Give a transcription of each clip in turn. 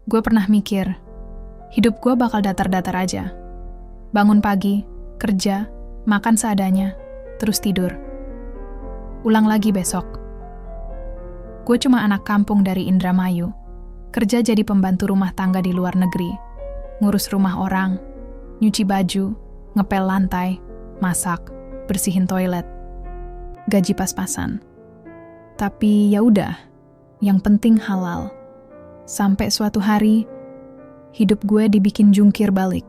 Gue pernah mikir, hidup gue bakal datar-datar aja. Bangun pagi, kerja, makan seadanya, terus tidur. Ulang lagi besok. Gue cuma anak kampung dari Indramayu, kerja jadi pembantu rumah tangga di luar negeri, ngurus rumah orang, nyuci baju, ngepel lantai, masak, bersihin toilet. Gaji pas-pasan. Tapi ya udah, yang penting halal. Sampai suatu hari, hidup gue dibikin jungkir balik.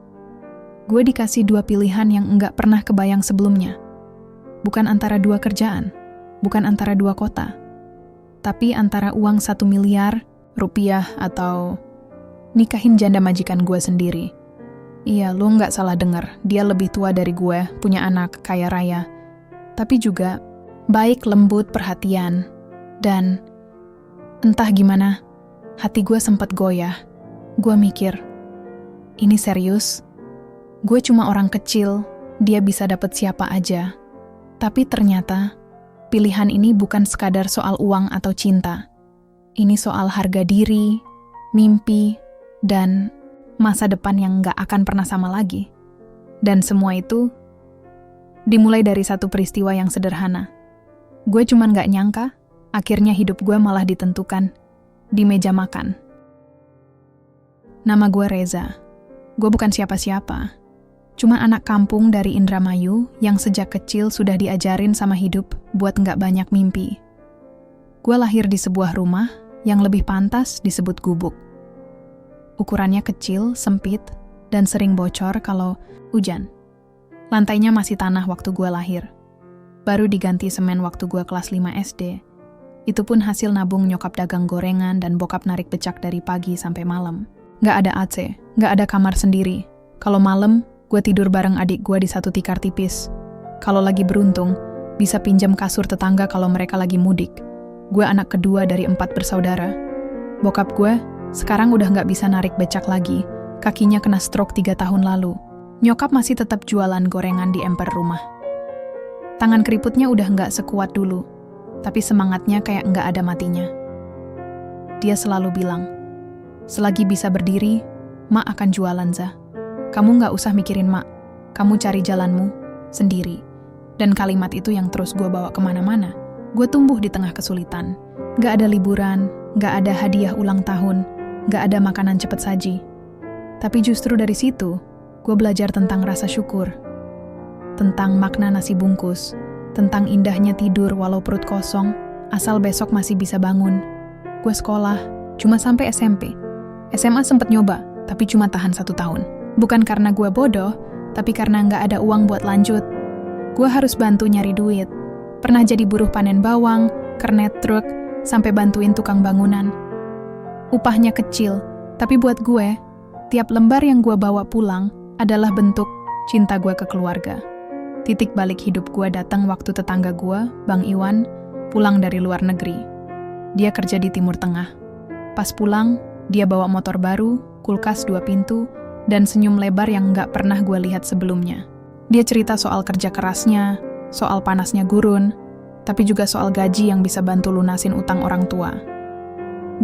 Gue dikasih 2 pilihan yang enggak pernah kebayang sebelumnya. Bukan antara 2 kerjaan, bukan antara 2 kota, tapi antara uang 1 miliar rupiah atau nikahin janda majikan gue sendiri. Iya, lo nggak salah dengar, dia lebih tua dari gue, punya anak, kaya raya. Tapi juga baik, lembut, perhatian. Dan entah gimana, hati gue sempat goyah. Gue mikir, ini serius? Gue cuma orang kecil, dia bisa dapet siapa aja. Tapi ternyata, pilihan ini bukan sekadar soal uang atau cinta. Ini soal harga diri, mimpi, dan masa depan yang gak akan pernah sama lagi. Dan semua itu dimulai dari satu peristiwa yang sederhana. Gue cuman gak nyangka, akhirnya hidup gue malah ditentukan di meja makan. Nama gue Reza. Gue bukan siapa-siapa. Cuma anak kampung dari Indramayu yang sejak kecil sudah diajarin sama hidup buat gak banyak mimpi. Gue lahir di sebuah rumah yang lebih pantas disebut gubuk. Ukurannya kecil, sempit, dan sering bocor kalau hujan. Lantainya masih tanah waktu gue lahir. Baru diganti semen waktu gue kelas 5 SD. Itu pun hasil nabung nyokap dagang gorengan dan bokap narik becak dari pagi sampai malam. Gak ada AC, gak ada kamar sendiri. Kalau malam, gue tidur bareng adik gue di satu tikar tipis. Kalau lagi beruntung, bisa pinjam kasur tetangga kalau mereka lagi mudik. Gue anak kedua dari 4 bersaudara. Bokap gue sekarang udah gak bisa narik becak lagi. Kakinya kena stroke 3 tahun lalu. Nyokap masih tetap jualan gorengan di emper rumah. Tangan keriputnya udah gak sekuat dulu, tapi semangatnya kayak gak ada matinya. Dia selalu bilang, selagi bisa berdiri, Mak akan jualan, Za. Kamu gak usah mikirin Mak, kamu cari jalanmu sendiri. Dan kalimat itu yang terus gue bawa kemana-mana. Gue tumbuh di tengah kesulitan. Gak ada liburan, gak ada hadiah ulang tahun, gak ada makanan cepet saji. Tapi justru dari situ, gue belajar tentang rasa syukur. Tentang makna nasi bungkus, tentang indahnya tidur walau perut kosong, asal besok masih bisa bangun. Gue sekolah, cuma sampai SMP. SMA sempet nyoba, tapi cuma tahan 1 tahun. Bukan karena gue bodoh, tapi karena nggak ada uang buat lanjut. Gue harus bantu nyari duit. Pernah jadi buruh panen bawang, kernet truk, sampai bantuin tukang bangunan. Upahnya kecil, tapi buat gue, tiap lembar yang gue bawa pulang adalah bentuk cinta gue ke keluarga. Titik balik hidup gue datang waktu tetangga gue, Bang Iwan, pulang dari luar negeri. Dia kerja di Timur Tengah. Pas pulang, dia bawa motor baru, kulkas 2 pintu, dan senyum lebar yang gak pernah gue lihat sebelumnya. Dia cerita soal kerja kerasnya, soal panasnya gurun, tapi juga soal gaji yang bisa bantu lunasin utang orang tua.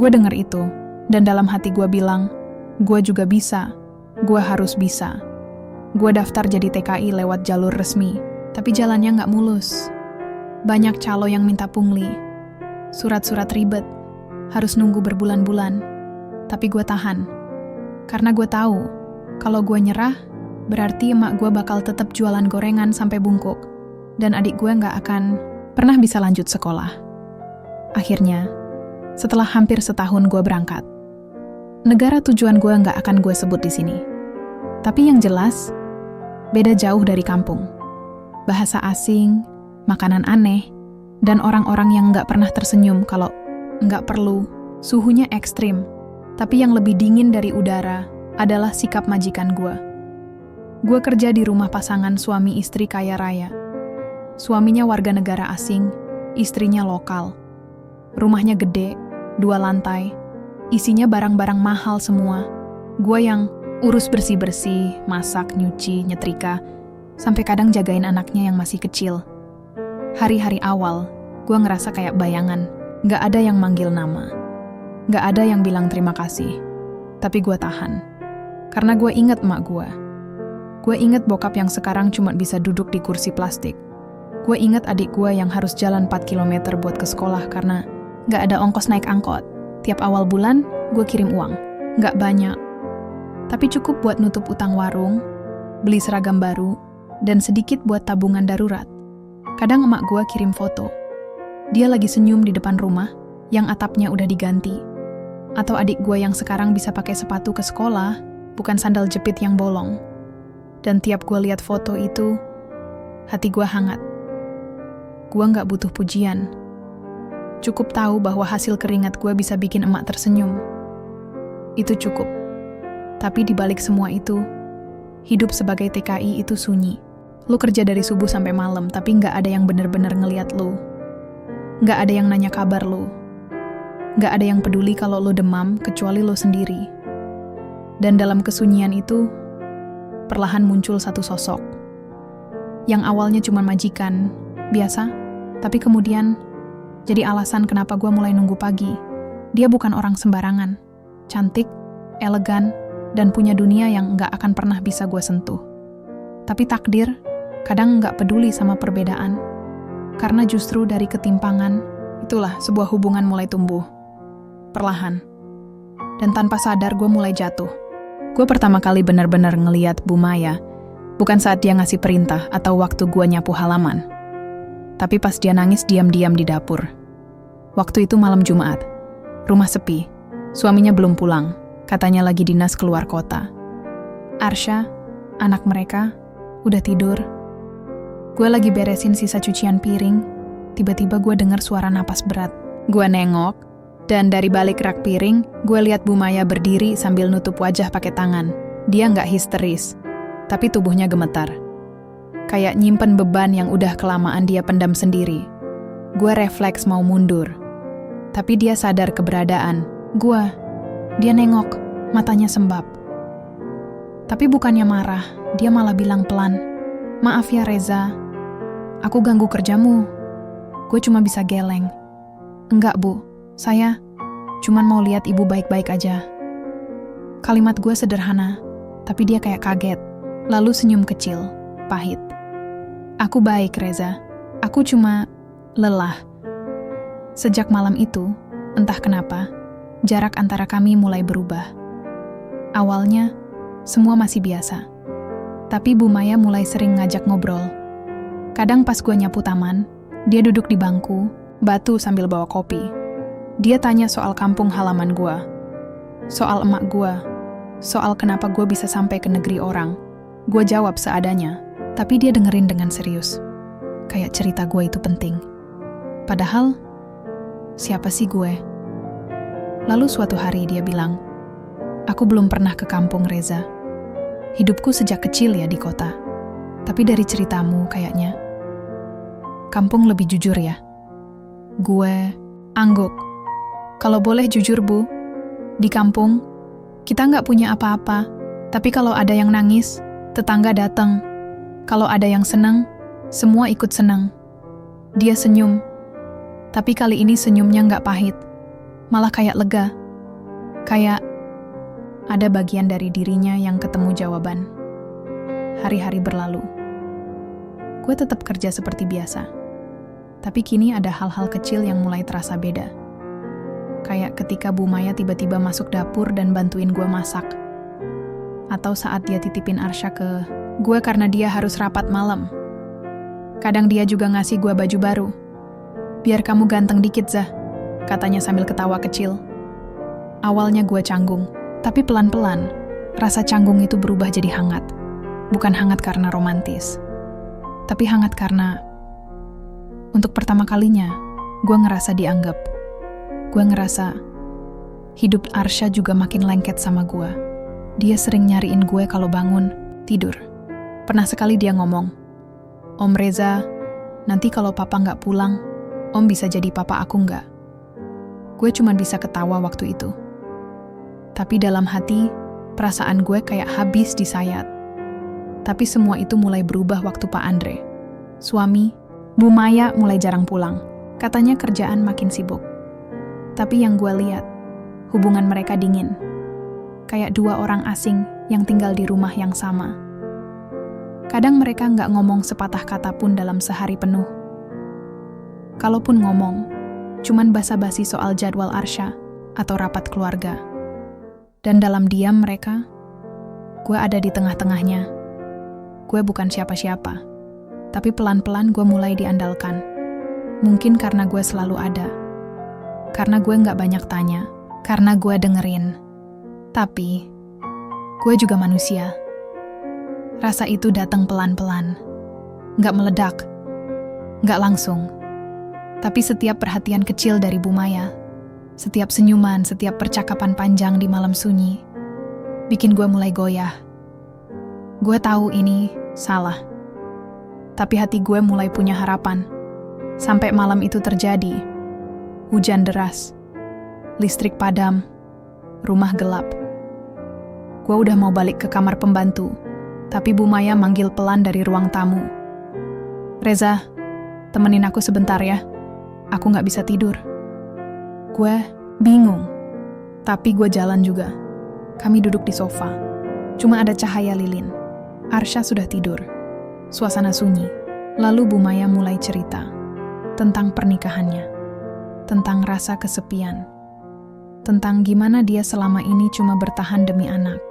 Gue denger itu, dan dalam hati gue bilang, gue juga bisa, gue harus bisa. Gue daftar jadi TKI lewat jalur resmi, tapi jalannya gak mulus. Banyak calo yang minta pungli, surat-surat ribet, harus nunggu berbulan-bulan. Tapi gue tahan, karena gue tahu, kalau gue nyerah, berarti emak gue bakal tetap jualan gorengan sampai bungkuk, dan adik gue gak akan pernah bisa lanjut sekolah. Akhirnya, setelah hampir setahun gue berangkat, negara tujuan gue gak akan gue sebut di sini. Tapi yang jelas, beda jauh dari kampung. Bahasa asing, makanan aneh, dan orang-orang yang gak pernah tersenyum kalau gak perlu. Suhunya ekstrim, tapi yang lebih dingin dari udara adalah sikap majikan gue. Gue kerja di rumah pasangan suami istri kaya raya. Suaminya warga negara asing, istrinya lokal. Rumahnya gede, 2 lantai, isinya barang-barang mahal semua. Gue yang urus bersih-bersih, masak, nyuci, nyetrika, sampai kadang jagain anaknya yang masih kecil. Hari-hari awal, gue ngerasa kayak bayangan. Gak ada yang manggil nama. Gak ada yang bilang terima kasih. Tapi gue tahan. Karena gue inget emak gue. Gue inget bokap yang sekarang cuma bisa duduk di kursi plastik. Gue inget adik gue yang harus jalan 4 kilometer buat ke sekolah karena gak ada ongkos naik angkot. Tiap awal bulan, gue kirim uang. Gak banyak. Tapi cukup buat nutup utang warung, beli seragam baru, dan sedikit buat tabungan darurat. Kadang emak gue kirim foto. Dia lagi senyum di depan rumah, yang atapnya udah diganti. Atau adik gue yang sekarang bisa pakai sepatu ke sekolah, bukan sandal jepit yang bolong. Dan tiap gue lihat foto itu, hati gue hangat. Gue gak butuh pujian. Cukup tahu bahwa hasil keringat gue bisa bikin emak tersenyum. Itu cukup. Tapi di balik semua itu, hidup sebagai TKI itu sunyi. Lu kerja dari subuh sampai malam, tapi gak ada yang bener-bener ngeliat lu. Gak ada yang nanya kabar lu. Gak ada yang peduli kalau lu demam, kecuali lu sendiri. Dan dalam kesunyian itu, perlahan muncul satu sosok. Yang awalnya cuma majikan, biasa, tapi kemudian jadi alasan kenapa gue mulai nunggu pagi. Dia bukan orang sembarangan. Cantik, elegan, dan punya dunia yang gak akan pernah bisa gue sentuh. Tapi takdir kadang gak peduli sama perbedaan. Karena justru dari ketimpangan, itulah sebuah hubungan mulai tumbuh. Perlahan. Dan tanpa sadar gue mulai jatuh. Gue pertama kali benar-benar ngeliat Bu Maya, bukan saat dia ngasih perintah atau waktu gue nyapu halaman. Tapi pas dia nangis diam-diam di dapur. Waktu itu malam Jumat. Rumah sepi. Suaminya belum pulang. Katanya lagi dinas keluar kota. Arsha, anak mereka, udah tidur. Gue lagi beresin sisa cucian piring. Tiba-tiba gue dengar suara napas berat. Gue nengok, dan dari balik rak piring, gue lihat Bu Maya berdiri sambil nutup wajah pakai tangan. Dia nggak histeris, tapi tubuhnya gemetar. Kayak nyimpen beban yang udah kelamaan dia pendam sendiri. Gue refleks mau mundur. Tapi dia sadar keberadaan. Dia nengok, matanya sembab. Tapi bukannya marah, dia malah bilang pelan, "Maaf ya Reza, aku ganggu kerjamu. Gue cuma bisa geleng." "Enggak Bu, saya cuman mau lihat ibu baik-baik aja." Kalimat gue sederhana, tapi dia kayak kaget. Lalu senyum kecil, pahit. "Aku baik Reza, aku cuma lelah." Sejak malam itu, entah kenapa, jarak antara kami mulai berubah. Awalnya, semua masih biasa. Tapi Bu Maya mulai sering ngajak ngobrol. Kadang pas gue nyapu taman, dia duduk di bangku, batu sambil bawa kopi. Dia tanya soal kampung halaman gue, soal emak gue, soal kenapa gue bisa sampai ke negeri orang. Gue jawab seadanya, tapi dia dengerin dengan serius. Kayak cerita gue itu penting. Padahal, siapa sih gue? Lalu suatu hari dia bilang, "Aku belum pernah ke kampung Reza. Hidupku sejak kecil ya di kota. Tapi dari ceritamu kayaknya, kampung lebih jujur ya." Gue angguk. "Kalau boleh jujur Bu, di kampung, kita nggak punya apa-apa. Tapi kalau ada yang nangis, tetangga datang. Kalau ada yang senang, semua ikut senang." Dia senyum. Tapi kali ini senyumnya nggak pahit. Malah kayak lega. Kayak ada bagian dari dirinya yang ketemu jawaban. Hari-hari berlalu. Gue tetap kerja seperti biasa. Tapi kini ada hal-hal kecil yang mulai terasa beda. Kayak ketika Bu Maya tiba-tiba masuk dapur dan bantuin gue masak. Atau saat dia titipin Arsha ke gue karena dia harus rapat malam. Kadang dia juga ngasih gue baju baru. "Biar kamu ganteng dikit, Zah," katanya sambil ketawa kecil. Awalnya gue canggung, tapi pelan-pelan, rasa canggung itu berubah jadi hangat. Bukan hangat karena romantis, tapi hangat karena untuk pertama kalinya, gue ngerasa dianggap. Gue ngerasa hidup Arsha juga makin lengket sama gue. Dia sering nyariin gue kalau bangun, tidur. Pernah sekali dia ngomong, "Om Reza, nanti kalau papa nggak pulang, Om bisa jadi papa aku nggak?" Gue cuma bisa ketawa waktu itu. Tapi dalam hati, perasaan gue kayak habis disayat. Tapi semua itu mulai berubah waktu Pak Andre, suami, Bu Maya mulai jarang pulang. Katanya kerjaan makin sibuk. Tapi yang gue lihat, hubungan mereka dingin. kayak dua orang asing yang tinggal di rumah yang sama. Kadang mereka nggak ngomong sepatah kata pun dalam sehari penuh. Kalaupun ngomong, cuman basa-basi soal jadwal Arsha atau rapat keluarga. Dan dalam diam mereka, gue ada di tengah-tengahnya. Gue bukan siapa-siapa, tapi pelan-pelan gue mulai diandalkan. Mungkin karena gue selalu ada. Karena gue nggak banyak tanya. Karena gue dengerin. Tapi, gue juga manusia. Rasa itu datang pelan-pelan. Nggak meledak. Nggak langsung. Tapi setiap perhatian kecil dari Bu Maya, setiap senyuman, setiap percakapan panjang di malam sunyi, bikin gue mulai goyah. Gue tahu ini salah. Tapi hati gue mulai punya harapan. Sampai malam itu terjadi. Hujan deras. Listrik padam. Rumah gelap. Gue udah mau balik ke kamar pembantu. Tapi Bu Maya manggil pelan dari ruang tamu. Reza, temenin aku sebentar ya. Aku gak bisa tidur. Gue bingung. Tapi gue jalan juga. Kami duduk di sofa. Cuma ada cahaya lilin. Arsha sudah tidur. Suasana sunyi. Lalu Bu Maya mulai cerita. Tentang pernikahannya. Tentang rasa kesepian. Tentang gimana dia selama ini cuma bertahan demi anak.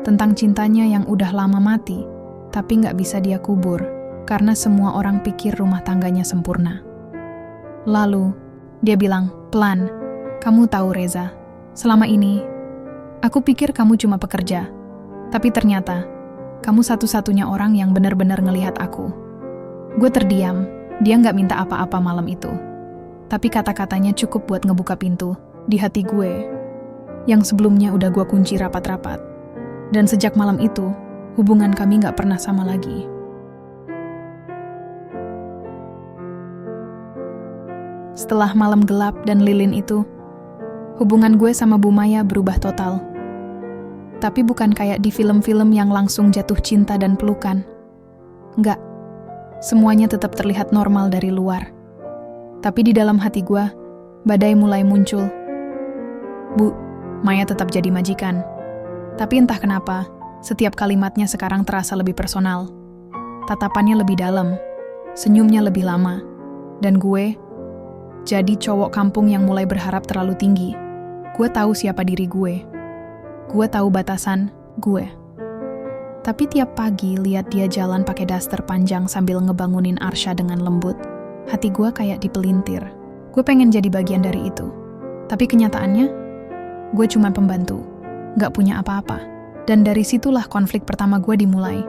Tentang cintanya yang udah lama mati, tapi nggak bisa dia kubur, karena semua orang pikir rumah tangganya sempurna. Lalu, dia bilang, pelan, kamu tahu Reza, selama ini, aku pikir kamu cuma pekerja, tapi ternyata, kamu satu-satunya orang yang benar-benar ngelihat aku. Gue terdiam, dia nggak minta apa-apa malam itu. Tapi kata-katanya cukup buat ngebuka pintu di hati gue, yang sebelumnya udah gue kunci rapat-rapat. Dan sejak malam itu, hubungan kami gak pernah sama lagi. Setelah malam gelap dan lilin itu, hubungan gue sama Bu Maya berubah total. Tapi bukan kayak di film-film yang langsung jatuh cinta dan pelukan. Enggak, semuanya tetap terlihat normal dari luar. Tapi di dalam hati gue, badai mulai muncul. Bu, Maya tetap jadi majikan. Tapi entah kenapa, setiap kalimatnya sekarang terasa lebih personal. Tatapannya lebih dalam, senyumnya lebih lama. Dan gue, jadi cowok kampung yang mulai berharap terlalu tinggi. Gue tahu siapa diri gue. Gue tahu batasan gue. Tapi tiap pagi lihat dia jalan pakai daster panjang sambil ngebangunin Arsha dengan lembut, hati gue kayak dipelintir. Gue pengen jadi bagian dari itu. Tapi kenyataannya, gue cuma pembantu. Gak punya apa-apa. Dan dari situlah konflik pertama gue dimulai.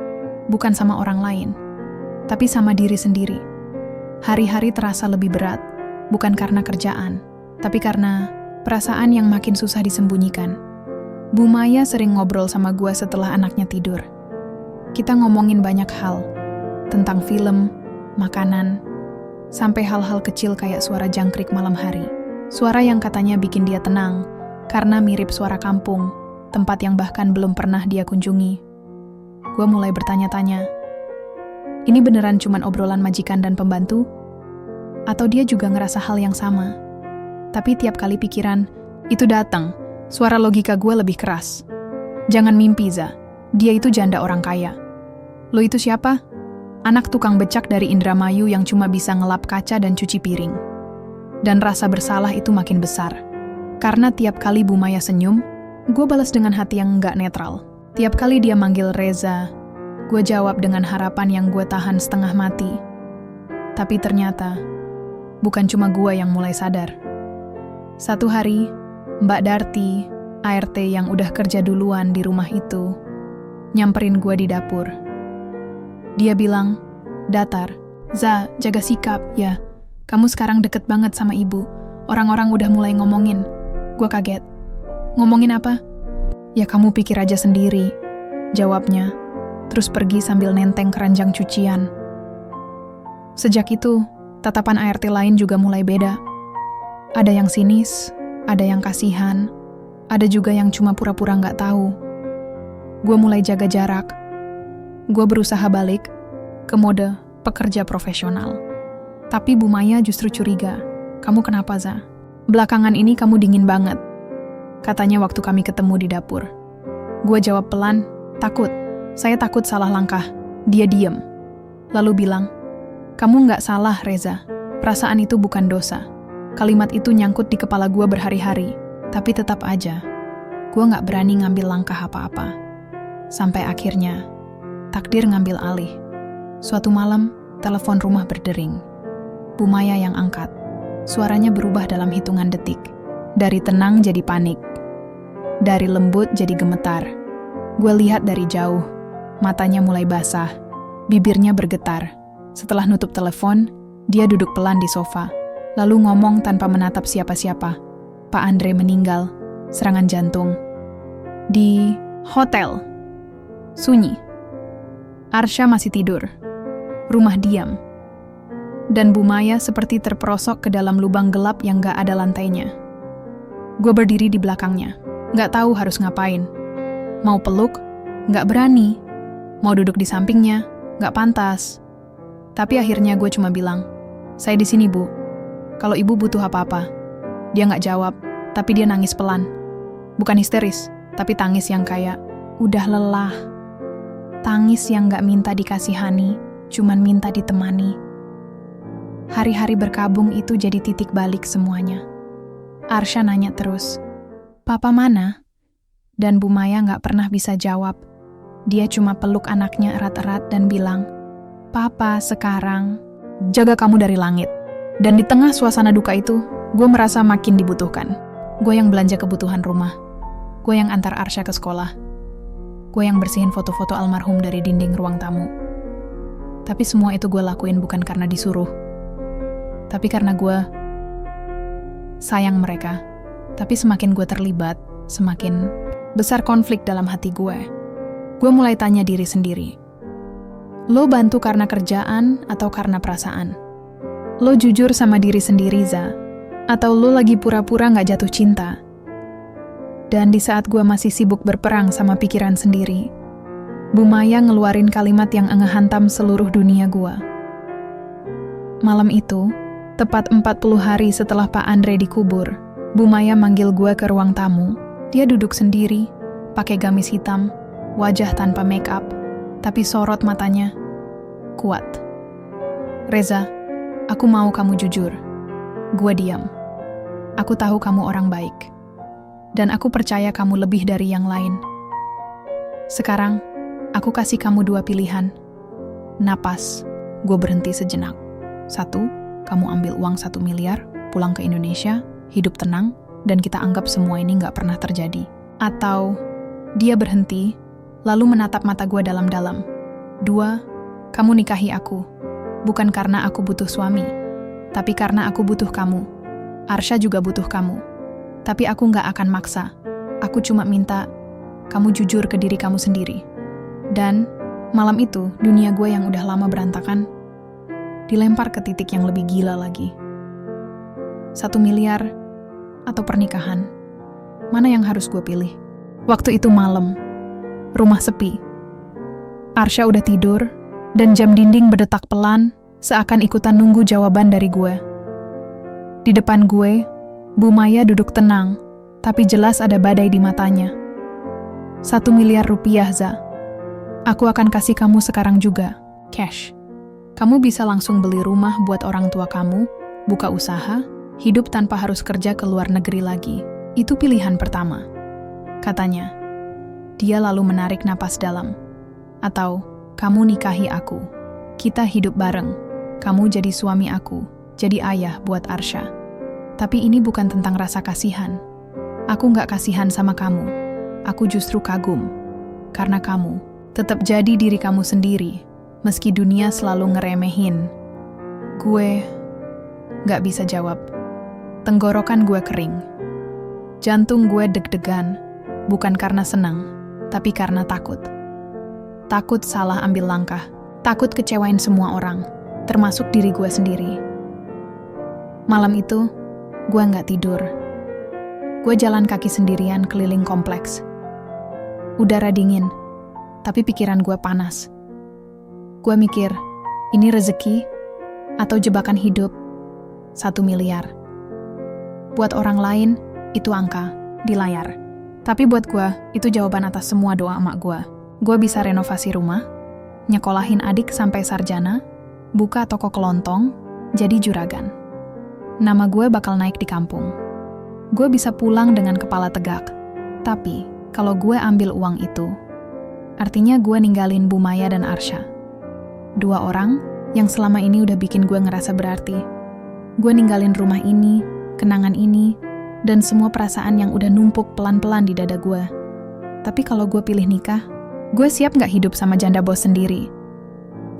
Bukan sama orang lain, tapi sama diri sendiri. Hari-hari terasa lebih berat, bukan karena kerjaan, tapi karena perasaan yang makin susah disembunyikan. Bu Maya sering ngobrol sama gue setelah anaknya tidur. Kita ngomongin banyak hal, tentang film, makanan, sampai hal-hal kecil kayak suara jangkrik malam hari. Suara yang katanya bikin dia tenang, karena mirip suara kampung, tempat yang bahkan belum pernah dia kunjungi. Gue mulai bertanya-tanya, ini beneran cuman obrolan majikan dan pembantu? Atau dia juga ngerasa hal yang sama? Tapi tiap kali pikiran, itu datang, suara logika gue lebih keras. Jangan mimpi, Za. Dia itu janda orang kaya. Lo itu siapa? Anak tukang becak dari Indramayu yang cuma bisa ngelap kaca dan cuci piring. Dan rasa bersalah itu makin besar. Karena tiap kali Bu Maya senyum, gue balas dengan hati yang nggak netral. Tiap kali dia manggil Reza, gue jawab dengan harapan yang gue tahan setengah mati. Tapi ternyata, bukan cuma gue yang mulai sadar. Satu hari, Mbak Darti, ART yang udah kerja duluan di rumah itu, nyamperin gue di dapur. Dia bilang, datar, Za, jaga sikap, ya. Kamu sekarang deket banget sama ibu. Orang-orang udah mulai ngomongin. Gue kaget. Ngomongin apa? Ya kamu pikir aja sendiri, jawabnya. Terus pergi sambil nenteng keranjang cucian. Sejak itu, tatapan ART lain juga mulai beda. Ada yang sinis, ada yang kasihan, ada juga yang cuma pura-pura nggak tahu. Gue mulai jaga jarak. Gue berusaha balik ke mode pekerja profesional. Tapi Bu Maya justru curiga. Kamu kenapa, Za? Belakangan ini kamu dingin banget. Katanya waktu kami ketemu di dapur. Gue jawab pelan, takut. Saya takut salah langkah. Dia diem. Lalu bilang, kamu nggak salah, Reza. Perasaan itu bukan dosa. Kalimat itu nyangkut di kepala gue berhari-hari. Tapi tetap aja, gue nggak berani ngambil langkah apa-apa. Sampai akhirnya, takdir ngambil alih. Suatu malam, telepon rumah berdering. Bu Maya yang angkat. Suaranya berubah dalam hitungan detik. Dari tenang jadi panik. Dari lembut jadi gemetar. Gue lihat dari jauh. Matanya mulai basah. Bibirnya bergetar. Setelah nutup telepon, dia duduk pelan di sofa. Lalu ngomong tanpa menatap siapa-siapa. Pak Andre meninggal. Serangan jantung. Di hotel. Sunyi. Arsha masih tidur. Rumah diam. Dan Bu Maya seperti terperosok ke dalam lubang gelap yang gak ada lantainya. Gue berdiri di belakangnya. Gak tahu harus ngapain. Mau peluk? Gak berani. Mau duduk di sampingnya? Gak pantas. Tapi akhirnya gue cuma bilang, saya di sini, Bu. Kalau Ibu butuh apa-apa. Dia gak jawab, tapi dia nangis pelan. Bukan histeris, tapi tangis yang kayak, udah lelah. Tangis yang gak minta dikasihani, cuman minta ditemani. Hari-hari berkabung itu jadi titik balik semuanya. Arsha nanya terus, Papa mana? Dan Bu Maya gak pernah bisa jawab. Dia cuma peluk anaknya erat-erat dan bilang, Papa sekarang jaga kamu dari langit. Dan di tengah suasana duka itu, gue merasa makin dibutuhkan. Gue yang belanja kebutuhan rumah. Gue yang antar Arsha ke sekolah. Gue yang bersihin foto-foto almarhum dari dinding ruang tamu. Tapi semua itu gue lakuin bukan karena disuruh. Tapi karena gue sayang mereka. Tapi semakin gue terlibat, semakin besar konflik dalam hati gue. Gue mulai tanya diri sendiri. Lo bantu karena kerjaan atau karena perasaan? Lo jujur sama diri sendiri, Za? Atau lo lagi pura-pura gak jatuh cinta? Dan di saat gue masih sibuk berperang sama pikiran sendiri, Bu Maya ngeluarin kalimat yang ngehantam seluruh dunia gue. Malam itu, tepat 40 hari setelah Pak Andre dikubur, Bu Maya manggil gue ke ruang tamu. Dia duduk sendiri, pakai gamis hitam, wajah tanpa make up, tapi sorot matanya kuat. Reza, aku mau kamu jujur. Gue diam. Aku tahu kamu orang baik. Dan aku percaya kamu lebih dari yang lain. Sekarang, aku kasih kamu 2 pilihan. Napas. Gue berhenti sejenak. 1, kamu ambil uang 1 miliar, pulang ke Indonesia, hidup tenang, dan kita anggap semua ini gak pernah terjadi. Atau, dia berhenti, lalu menatap mata gue dalam-dalam. 2, kamu nikahi aku. Bukan karena aku butuh suami, tapi karena aku butuh kamu. Arsha juga butuh kamu. Tapi aku gak akan maksa. Aku cuma minta kamu jujur ke diri kamu sendiri. Dan malam itu, dunia gue yang udah lama berantakan dilempar ke titik yang lebih gila lagi. 1 miliar atau pernikahan? Mana yang harus gue pilih? Waktu itu malam. Rumah sepi. Arsha udah tidur, dan jam dinding berdetak pelan, seakan ikutan nunggu jawaban dari gue. Di depan gue, Bu Maya duduk tenang, tapi jelas ada badai di matanya. 1 miliar rupiah, Za. Aku akan kasih kamu sekarang juga, cash. Kamu bisa langsung beli rumah buat orang tua kamu, buka usaha, hidup tanpa harus kerja ke luar negeri lagi. Itu pilihan pertama, katanya. Dia lalu menarik napas dalam. Atau, kamu nikahi aku. Kita hidup bareng. Kamu jadi suami aku, jadi ayah buat Arsha. Tapi ini bukan tentang rasa kasihan. Aku gak kasihan sama kamu. Aku justru kagum. Karena kamu tetap jadi diri kamu sendiri, meski dunia selalu ngeremehin. Gue gak bisa jawab. Tenggorokan gue kering. Jantung gue deg-degan, bukan karena senang, tapi karena takut. Takut salah ambil langkah, takut kecewain semua orang, termasuk diri gue sendiri. Malam itu, gue gak tidur. Gue jalan kaki sendirian keliling kompleks. Udara dingin, tapi pikiran gue panas. Gue mikir, ini rezeki atau jebakan hidup? 1 miliar. Buat orang lain, itu angka di layar. Tapi buat gue, itu jawaban atas semua doa emak gue. Gue bisa renovasi rumah, nyekolahin adik sampai sarjana, buka toko kelontong, jadi juragan. Nama gue bakal naik di kampung. Gue bisa pulang dengan kepala tegak. Tapi, kalau gue ambil uang itu, artinya gue ninggalin Bu Maya dan Arsya. 2 orang yang selama ini udah bikin gue ngerasa berarti. Gue ninggalin rumah ini, kenangan ini, dan semua perasaan yang udah numpuk pelan-pelan di dada gue. Tapi kalau gue pilih nikah, gue siap gak hidup sama janda bos sendiri?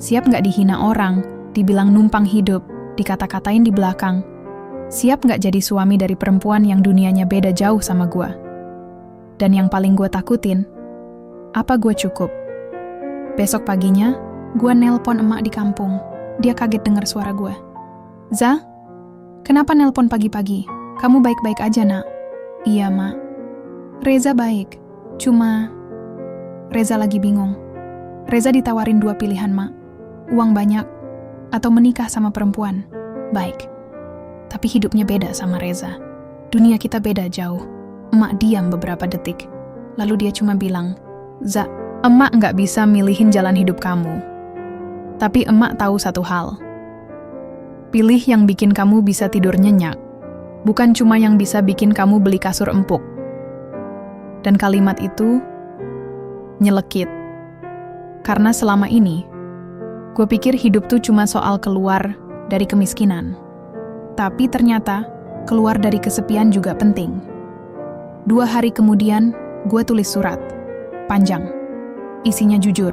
Siap gak dihina orang, dibilang numpang hidup, dikata-katain di belakang? Siap gak jadi suami dari perempuan yang dunianya beda jauh sama gue? Dan yang paling gue takutin, apa gue cukup? Besok paginya, gue nelpon emak di kampung. Dia kaget dengar suara gue. "Za, kenapa nelpon pagi-pagi? Kamu baik-baik aja, Nak?" "Iya, Mak." "Reza baik, cuma..." Reza lagi bingung. Reza ditawarin 2 pilihan, Mak. Uang banyak, atau menikah sama perempuan. Baik. Tapi hidupnya beda sama Reza. Dunia kita beda jauh. Emak diam beberapa detik. Lalu dia cuma bilang, "Za, emak nggak bisa milihin jalan hidup kamu. Tapi emak tahu satu hal. Pilih yang bikin kamu bisa tidur nyenyak. Bukan cuma yang bisa bikin kamu beli kasur empuk." Dan kalimat itu nyelekit. Karena selama ini, gue pikir hidup tuh cuma soal keluar dari kemiskinan. Tapi ternyata, keluar dari kesepian juga penting. 2 hari kemudian, gue tulis surat. Panjang. Isinya jujur.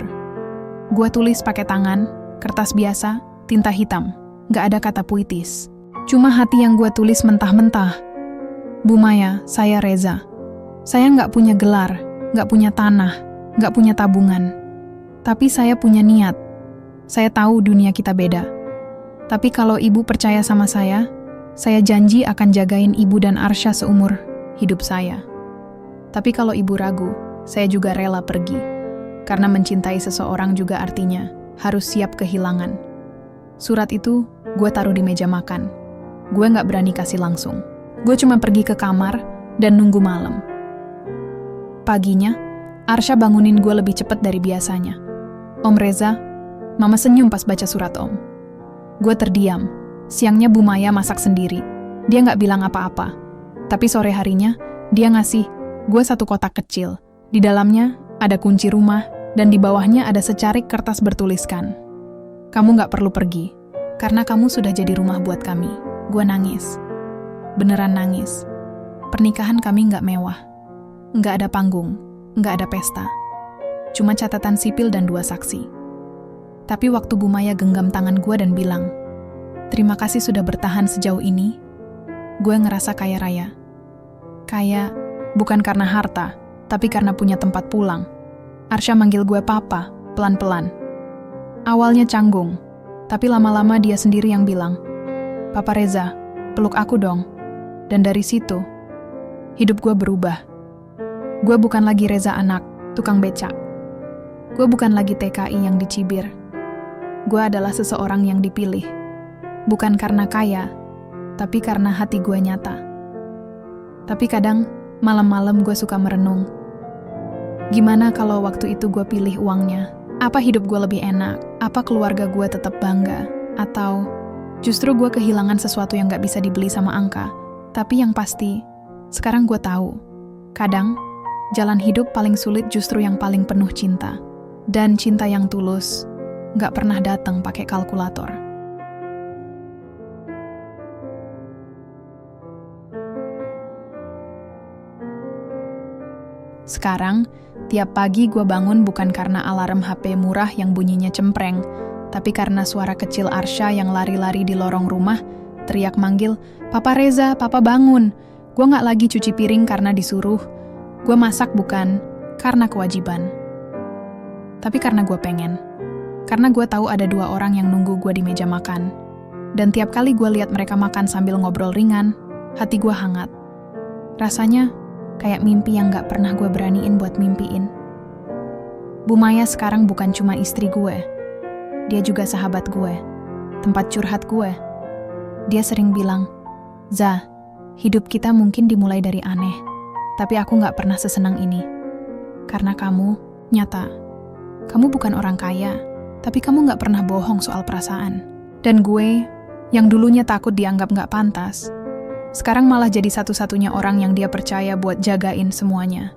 Gue tulis pakai tangan, kertas biasa, tinta hitam. Gak ada kata puitis. Cuma hati yang gue tulis mentah-mentah. "Bu Maya, saya Reza. Saya nggak punya gelar, nggak punya tanah, nggak punya tabungan. Tapi saya punya niat. Saya tahu dunia kita beda. Tapi kalau ibu percaya sama saya janji akan jagain ibu dan Arsya seumur hidup saya. Tapi kalau ibu ragu, saya juga rela pergi. Karena mencintai seseorang juga artinya harus siap kehilangan." Surat itu gue taruh di meja makan. Gue gak berani kasih langsung. Gue cuma pergi ke kamar dan nunggu malam. Paginya, Arsya bangunin gue lebih cepat dari biasanya. "Om Reza," Mama senyum pas baca surat Om. Gue terdiam. Siangnya Bu Maya masak sendiri. Dia gak bilang apa-apa. Tapi sore harinya, dia ngasih gue 1 kotak kecil. Di dalamnya ada kunci rumah dan di bawahnya ada secarik kertas bertuliskan, "Kamu gak perlu pergi, karena kamu sudah jadi rumah buat kami." Gue nangis. Beneran nangis. Pernikahan kami gak mewah. Gak ada panggung, gak ada pesta. Cuma catatan sipil dan 2 saksi. Tapi waktu Bu Maya genggam tangan gue dan bilang, "Terima kasih sudah bertahan sejauh ini," gue ngerasa kaya raya. Kaya bukan karena harta, tapi karena punya tempat pulang. Arsya manggil gue papa, pelan-pelan. Awalnya canggung, tapi lama-lama dia sendiri yang bilang, "Papa Reza, peluk aku dong." Dan dari situ, hidup gue berubah. Gue bukan lagi Reza anak, tukang becak. Gue bukan lagi TKI yang dicibir. Gue adalah seseorang yang dipilih. Bukan karena kaya, tapi karena hati gue nyata. Tapi kadang, malam-malam gue suka merenung. Gimana kalau waktu itu gue pilih uangnya? Apa hidup gue lebih enak? Apa keluarga gue tetap bangga? Atau justru gue kehilangan sesuatu yang gak bisa dibeli sama angka? Tapi yang pasti, sekarang gue tahu. Kadang, jalan hidup paling sulit justru yang paling penuh cinta. Dan cinta yang tulus, gak pernah datang pakai kalkulator. Sekarang, tiap pagi gue bangun bukan karena alarm HP murah yang bunyinya cempreng, tapi karena suara kecil Arsya yang lari-lari di lorong rumah, teriak manggil, "Papa Reza, Papa bangun." Gue gak lagi cuci piring karena disuruh. Gue masak bukan karena kewajiban, tapi karena gue pengen. Karena gue tahu ada 2 orang yang nunggu gue di meja makan. Dan tiap kali gue lihat mereka makan sambil ngobrol ringan, hati gue hangat. Rasanya kayak mimpi yang gak pernah gue beraniin buat mimpiin. Bu Maya sekarang bukan cuma istri gue. Dia juga sahabat gue, tempat curhat gue. Dia sering bilang, "Za, hidup kita mungkin dimulai dari aneh, Tapi aku nggak pernah sesenang ini. Karena kamu nyata. Kamu bukan orang kaya, tapi kamu nggak pernah bohong soal perasaan. Dan gue, yang dulunya takut dianggap nggak pantas, sekarang malah jadi satu-satunya orang yang dia percaya buat jagain semuanya.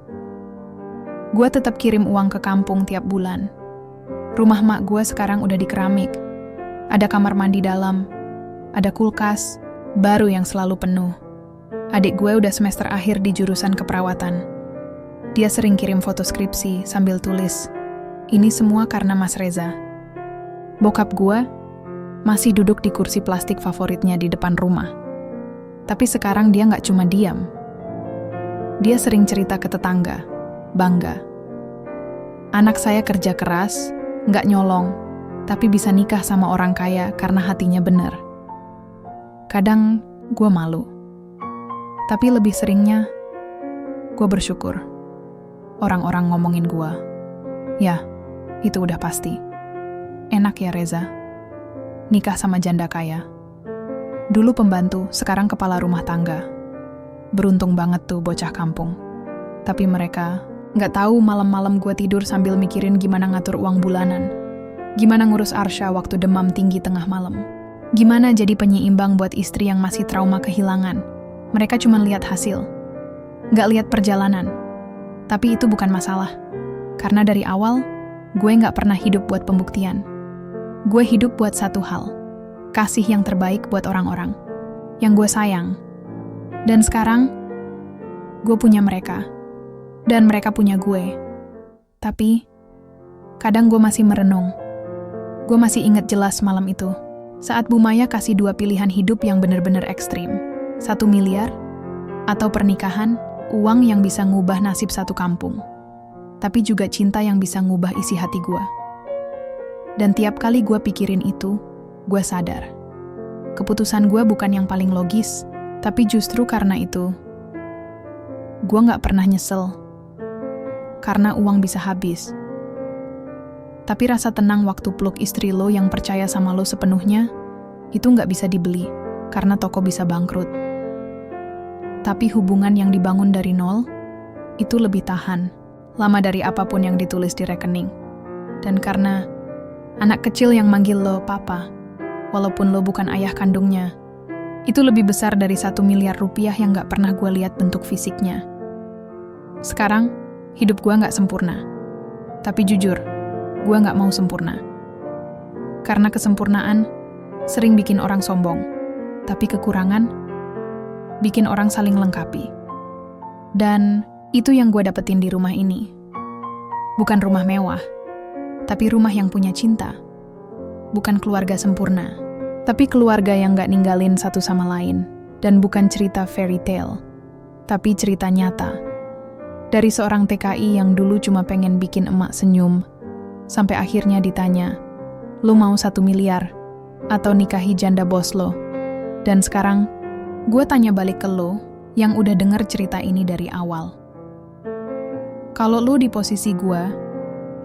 Gue tetap kirim uang ke kampung tiap bulan. Rumah mak gue sekarang udah di keramik. Ada kamar mandi dalam, ada kulkas, baru yang selalu penuh. Adik gue udah semester akhir di jurusan keperawatan. Dia sering kirim foto skripsi sambil tulis, "Ini semua karena Mas Reza." Bokap gue masih duduk di kursi plastik favoritnya di depan rumah. Tapi sekarang dia nggak cuma diam. Dia sering cerita ke tetangga, bangga. Anak saya kerja keras, nggak nyolong, tapi bisa nikah sama orang kaya karena hatinya benar. Kadang gue malu. Tapi lebih seringnya, gue bersyukur. Orang-orang ngomongin gue. Ya, itu udah pasti. Enak ya Reza. Nikah sama janda kaya. Dulu pembantu, sekarang kepala rumah tangga. Beruntung banget tuh bocah kampung. Tapi mereka nggak tahu malam-malam gue tidur sambil mikirin gimana ngatur uang bulanan. Gimana ngurus Arsha waktu demam tinggi tengah malam. Gimana jadi penyeimbang buat istri yang masih trauma kehilangan. Mereka cuma lihat hasil. Nggak lihat perjalanan. Tapi itu bukan masalah. Karena dari awal, gue nggak pernah hidup buat pembuktian. Gue hidup buat satu hal. Kasih yang terbaik buat orang-orang. Yang gue sayang. Dan sekarang, gue punya mereka. Dan mereka punya gue. Tapi, kadang gue masih merenung. Gue masih ingat jelas malam itu. Saat Bu Maya kasih 2 pilihan hidup yang benar-benar ekstrim. 1 miliar, atau pernikahan, uang yang bisa ngubah nasib satu kampung. Tapi juga cinta yang bisa ngubah isi hati gue. Dan tiap kali gue pikirin itu, gue sadar. Keputusan gue bukan yang paling logis, tapi justru karena itu, gue gak pernah nyesel. Karena uang bisa habis. Tapi rasa tenang waktu peluk istri lo yang percaya sama lo sepenuhnya, itu gak bisa dibeli, karena toko bisa bangkrut. Tapi hubungan yang dibangun dari nol, itu lebih tahan, lama dari apapun yang ditulis di rekening. Dan karena anak kecil yang manggil lo papa, walaupun lo bukan ayah kandungnya, itu lebih besar dari 1 miliar rupiah yang gak pernah gue lihat bentuk fisiknya. Sekarang, hidup gue gak sempurna. Tapi jujur, gue gak mau sempurna. Karena kesempurnaan sering bikin orang sombong, tapi kekurangan bikin orang saling lengkapi. Dan itu yang gue dapetin di rumah ini. Bukan rumah mewah, tapi rumah yang punya cinta. Bukan keluarga sempurna, tapi keluarga yang gak ninggalin satu sama lain. Dan bukan cerita fairy tale, tapi cerita nyata. Dari seorang TKI yang dulu cuma pengen bikin emak senyum, sampai akhirnya ditanya, "Lo mau 1 miliar? Atau nikahi janda bos lo?" Dan sekarang, gue tanya balik ke lo yang udah denger cerita ini dari awal. Kalau lo di posisi gue,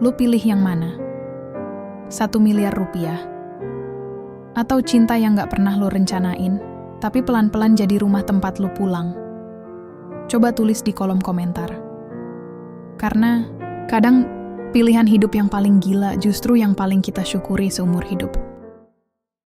lo pilih yang mana? 1 miliar rupiah? Atau cinta yang gak pernah lo rencanain, tapi pelan-pelan jadi rumah tempat lo pulang? Coba tulis di kolom komentar. Karena kadang pilihan hidup yang paling gila justru yang paling kita syukuri seumur hidup.